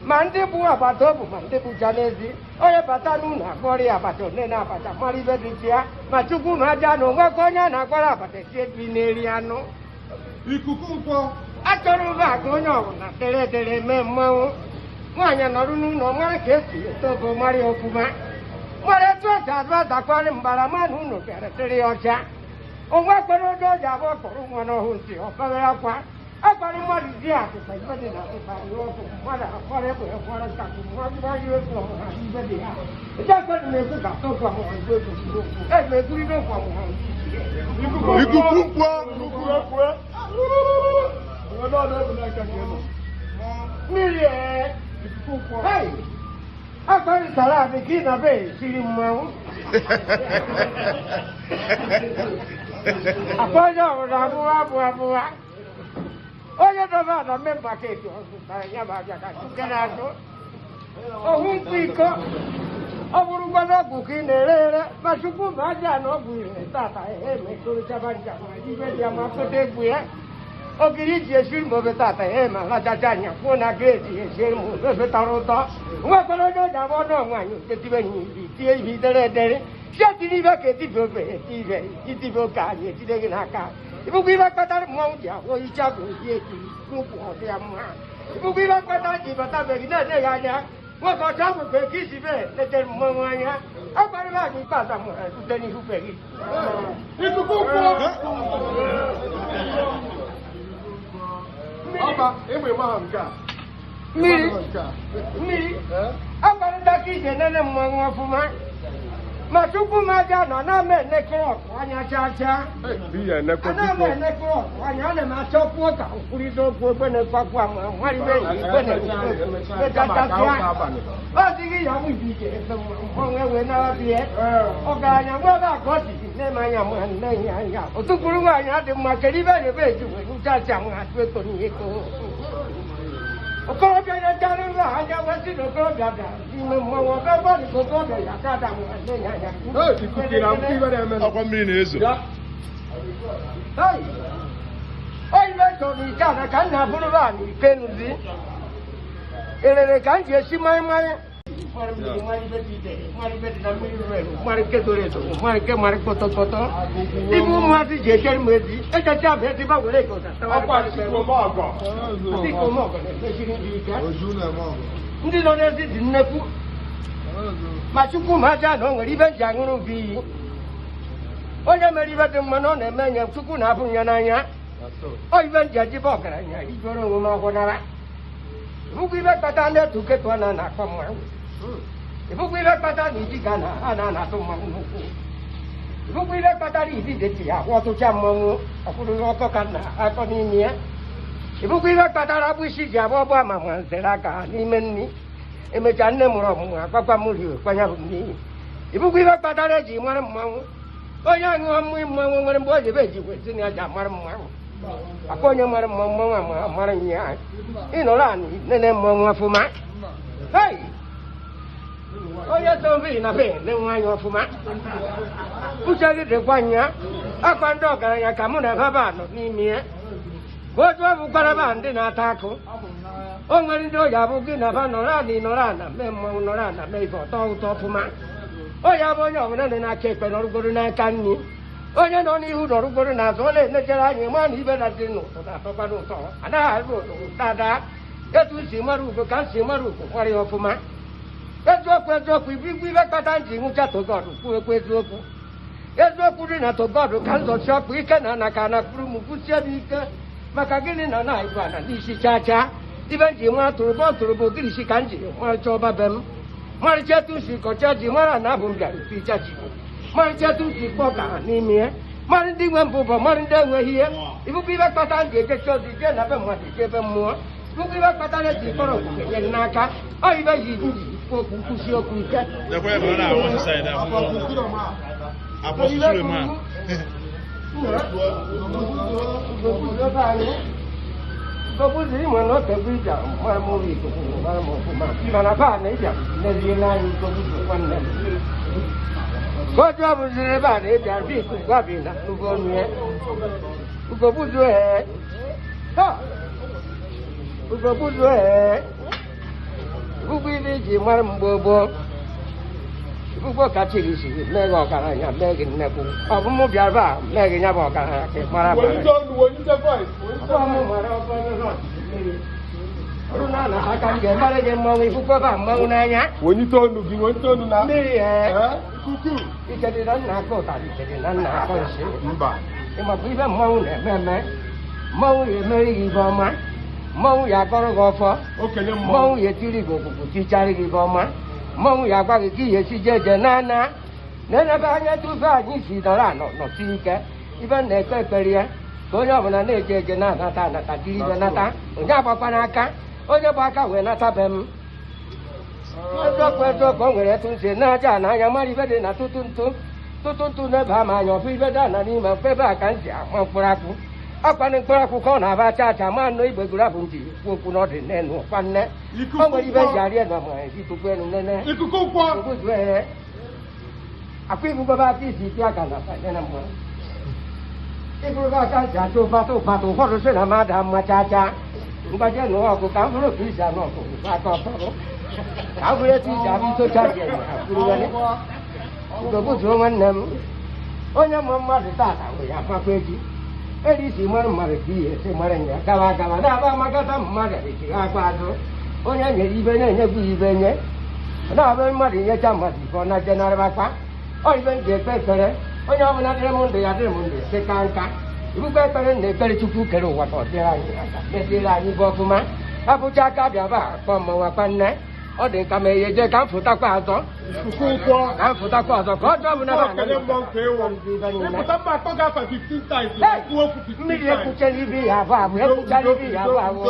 Mande buah batobu, mande bujanezi. Oye batanu na kori abato nena bata mari bedisia. Machuku majano ngokonya na kora bate bineriano. Ikuku mpo. Atoru ba gonyo na tere memo. Mwanya narunu no mara kesi to go mari okuma. Mare to jadwa da kwani mbarama nuno tere ocha. Onwa kono do jabo koru ngono hunsi opagara kwa. Agora uma dizia que sai para dentro para o outro, fora tá com uma viagem para dia. Já quando me fui gastar com a mão, é me fui não com a mão. E cucumba. Mire, ei, agora salada aqui na vez, irmão. Após a boa. Oye, no va a me paquete, ya vaya carajo. O un pico, o burugano bukinere, ma su kuma ya no buine, tata, me curcia banca, ma di vediamo a poter buie. O dirigi e sul muove tata, ma la giagna, buona credi e siamo, dove tarota. Ma quello non da buono, ma che ti veni, ti eviterete. Se ti dico che ti vuoi, ti vuoi cagare, ti devi una casa. Ibu bilang kata mau dia, oh ijab dia tu, kupu dia mah. Ibu bilang kata di bata begini neganya, wah kau jamu pergi sih be, leter mamanya. Apa lagi kata mah, sudah ni pergi. Itu kupu. Apa? Ibu maham kah? Miri. Apa lagi jenis mamanya fuma? Masuku maja na me nekro anya chacha biya na ko na me nekro anya na ma chopo ka kuri do ko bene kwa mari be bene chacha o digi ya mu dije mo ngewe na bie o ga nya mo ba ko di ne ma nya mo ne nya o tu kuru anya de ma keri be be ju we chacha ma tu to ni ko Kau jangan cari lah, hanya mesti kau jangan. Mau apa ni kau jangan kata mu. Oh, dikira mesti pada mana? Apa mini itu? Hai, oi betul ni cara kan nak buat ni kenuzi. Ele kan je si mai. Mari beti na mari ke dore tu, mari koto. Ibu mati je ker medi. Cha beti ba gole ko ta. Apa si ko maga? Si ko maga, sini di kan. Ojuna maga. Ndi no ne si dinneku. Machuku maja no ngri ben janguru bi. Onya meri ba de mano ne menya chuku na punya nanya. Oi ben jaji ba karanya. Ijoro ngoma ko na ba. Rugi ba kata ne tu ke to na ko mo. Ibu bila kata ni jika na tu manguku. Buku ile kpatara ibi dị ya ọtụcha mmọnwụ ọkwụrụ ọkọ ka na akọ n'ime ya. Ibuku ile kpatara bụ isi ji abụọ bụ ama ma nzere aka n'ime nri. Emechaa nne mụrụ ọmụmụ agbakwa m rie kwanya bụ n'iyi. Ibuku ile kpatara eji mara mmanwụ. Onye aṅụọ mmiri mmanwụ nwere mgbe o ji ebe ji kwesị na ya ji amara mmanwụ. Akwa onye mara mmanwụ amara nye ya. Ịnọrọ anị nene mmanwụ ọfụma. Hei! Onye so mbi na be na-enwe anya ọfụma. Uche gị dịkwa nya. Akwa ndị ọgaranya ka mụ na ebe a nọ n'ime ya. Otu ọ bụkwara ba ndị na-ata akụ. O nwere ndị oyi abụ gị na ba nọrọ anị nọrọ ana mee mmanwụ nọrọ ana mee ife ọtọ ụtọ ọfụma. Oyi abụ onye ọbụla dị n'aka ekpe nọrụgoro n'aka nri. Onye nọ n'ihu nọrụgoro n'azụ ọ na-enechere anya ma na ibe na dị n'ụtọ na-atọkwado ụtọ. Anaghị arụ ụtọ dada. Etu si mara ugo ka m si mara ugo kwara ya ọfụma. Eziokwu ibu ibe kpata nji nwụcha togọdụ kwuekwa eziokwu. Eziokwu dị na togọdụ ka nzọchi ọkpụ ike na ana ka na kpụrụ m kwụsie m ike maka gịnị na na-ibu ana n'isi chacha ibe nji nwa tụrụ bụ ogirisi ka m jiri marịcha ọba be m marịcha etu si kọcha ji mara na abụ m bịara ficha ji marịcha etu si kpọ ka ha n'ime ya marị ndị nwe mbụbọ marị ndị enweghị ihe ibukwa ibe kpata nji ejechi ozi jee na be mmadụ jee ebe mmụọ ibukwa ibe kpata na-eji kpọrọ okwuke nye n'aka ọ ibe ji nji okwu nkwụsi okwu ike Gobuzi ịmụ na otegbu ija mara m ụlọ ikuku mara m ọfụma mana baa na ịbịa n'eziela anyị gobuzi nwanne m goju ọbụziri ebe a na ịbịa bi ikuku gwabi na nnukwu ọnụ ya ugobuzu ugobuzu ugwu ibe iji mara m gboo Ugbo kachiri isi mee gị ọgaranya mee gị nnekwu ọ bụ mụ bịara a mee gị nya bụ ọgaranya ka ị mara ọrụ na ana aka m ga-emere gị mmanwụ ifukweba mmanwụ n'anya mmiri ikedị na nna aka ụtarị ikedị na nna aka nsị ịmakwa ibe mmanwụ na-eme mmanwụ ya emeri gị ibe ọma mmanwụ ya akọrọ gị ọfọ mmanwụ ya etiri gị okwukwu tichara gị ibe ọma mmanwụ ya agwa gị ka ihe si jeje n'ana na-enebe anya tupu anyị si nọrọ anọ nọsi ike ibe na-ekpe ekpere ya ka onye ọbụla na-eje eje na-anata anata dịrị ibe nata onye agbakwa n'aka onye bụ aka wee nata be m eziokwu o nwere etu nsi na-aja na anya mara ibe dị na tụtụ ntụ n'ebe ama anya ọbụ ibe dị ana n'ime mfe ebe a ka m si ama mkpụrụ akwụ akwanị mkpụrụ akwụ ka ọ na-aba acha acha ma nọ igbe gụrụ abụ nji kwu okwu n'ọdị n'enu kwa nne o nwere ibe ji arị enu ma itukwu enu nene akwa ibugobe aka isi iti aka na banye na mma ibugobe aka ntị achọ ụfọdụ ụfọdụ si na mmadụ mma chacha mgbaje nụọ ọgụ ka m bụrụ otu isi anụ ọgụ aka ọfọdụ ka m bụrụ etu isi abụ itocha ji ugobuzuo nwanne m onye mụ mmadụ tata wee ya amakwa echi eri isi mara mmadụ ka ihe esi mara ya gawa na-aba amakọta mmadụ echi akwa azụ onye nyere ibe na-enyekwa ibe nye na-abụ mmadụ nyecha mmadụ ife ọ na-eje narịbakwa ọ ibe m ji ekpe ekpere onye ọbụla dịrị m ndụ ya dịrị m ndụ esi ka nka ibukwa ekpere na ekpere Chukwu kere ụwa ka ọ dịrị anyị aka mesiere anyị bụ ọfụma abụcha aka bịaba akpọ mmanwụ akpa nne ọ dị nka ma ihe jee ka m fụtakwa azọ ka m fụtakwa ọzọ ka ọ dị ọbụla mmiri ekwuchara ibe ya abụ ekwuchara ibe ya abụ